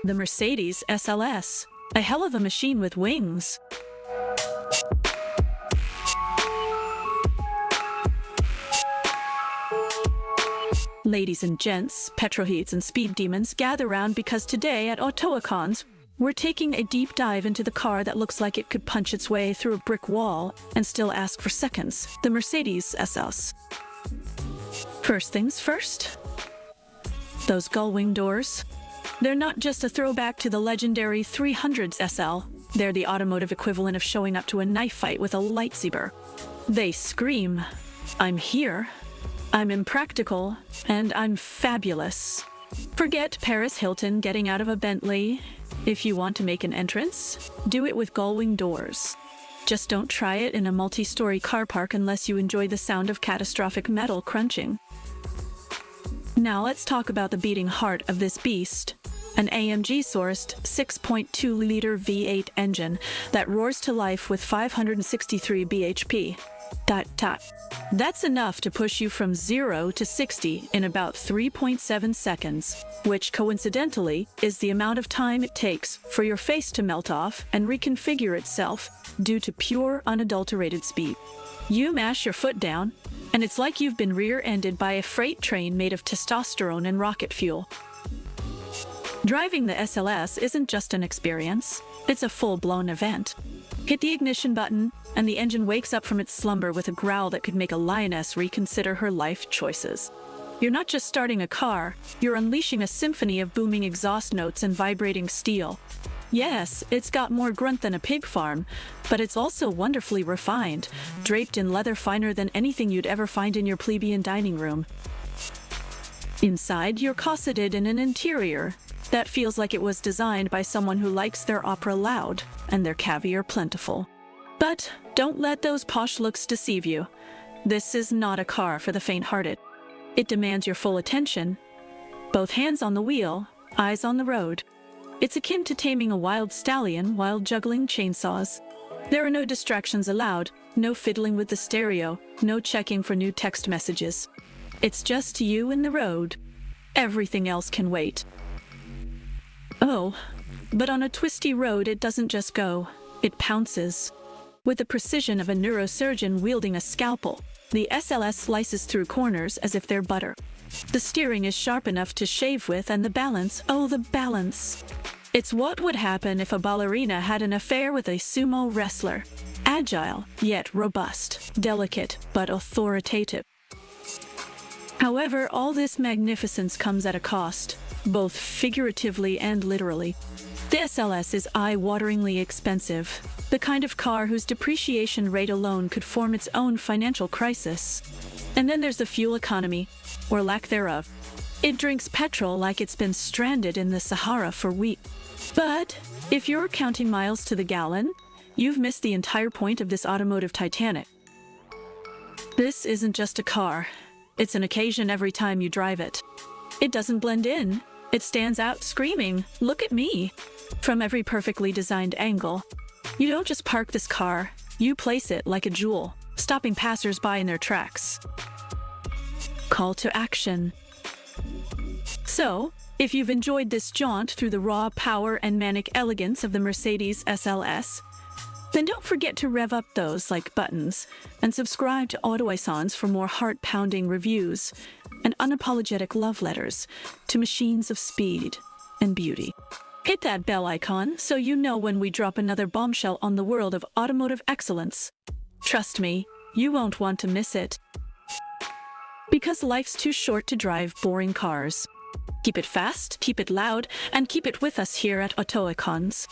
The Mercedes SLS, a hell of a machine with wings. Ladies and gents, petroheads and speed demons, gather round because today at automotiveexcellence, we're taking a deep dive into the car that looks like it could punch its way through a brick wall and still ask for seconds, the Mercedes SLS. First things first. Those gullwing doors. They're not just a throwback to the legendary 300s SL. They're the automotive equivalent of showing up to a knife fight with a lightsaber. They scream, "I'm here, I'm impractical, and I'm fabulous." Forget Paris Hilton getting out of a Bentley. If you want to make an entrance, do it with gullwing doors. Just don't try it in a multi-story car park unless you enjoy the sound of catastrophic metal crunching. Now let's talk about the beating heart of this beast. An AMG-sourced 6.2-liter V8 engine that roars to life with 563 bhp. That's enough to push you from 0 to 60 in about 3.7 seconds, which coincidentally is the amount of time it takes for your face to melt off and reconfigure itself due to pure, unadulterated speed. You mash your foot down, and it's like you've been rear-ended by a freight train made of testosterone and rocket fuel. Driving the SLS isn't just an experience, it's a full-blown event. Hit the ignition button, and the engine wakes up from its slumber with a growl that could make a lioness reconsider her life choices. You're not just starting a car, you're unleashing a symphony of booming exhaust notes and vibrating steel. Yes, it's got more grunt than a pig farm, but it's also wonderfully refined, draped in leather finer than anything you'd ever find in your plebeian dining room. Inside, you're cosseted in an interior that feels like it was designed by someone who likes their opera loud and their caviar plentiful. But don't let those posh looks deceive you. This is not a car for the faint-hearted. It demands your full attention. Both hands on the wheel, eyes on the road. It's akin to taming a wild stallion while juggling chainsaws. There are no distractions allowed, no fiddling with the stereo, no checking for new text messages. It's just you and the road. Everything else can wait. Oh, but on a twisty road it doesn't just go, it pounces. With the precision of a neurosurgeon wielding a scalpel, the SLS slices through corners as if they're butter. The steering is sharp enough to shave with, and the balance, oh the balance. It's what would happen if a ballerina had an affair with a sumo wrestler. Agile, yet robust, delicate, but authoritative. However, all this magnificence comes at a cost, both figuratively and literally. The SLS is eye-wateringly expensive, the kind of car whose depreciation rate alone could form its own financial crisis. And then there's the fuel economy, or lack thereof. It drinks petrol like it's been stranded in the Sahara for weeks. But if you're counting miles to the gallon, you've missed the entire point of this automotive Titanic. This isn't just a car. It's an occasion every time you drive it. It doesn't blend in. It stands out screaming, "Look at me!" from every perfectly designed angle. You don't just park this car, you place it like a jewel, stopping passers-by in their tracks. Call to action. So, if you've enjoyed this jaunt through the raw power and manic elegance of the Mercedes SLS, then don't forget to rev up those Likebuttons and subscribe to automotiveexcellence for more heart-pounding reviews and unapologetic love letters to machines of speed and beauty. Hit that bell icon so you know when we drop another bombshell on the world of automotive excellence. Trust me, you won't want to miss it. Because life's too short to drive boring cars. Keep it fast, keep it loud, and keep it with us here at automotiveexcellence.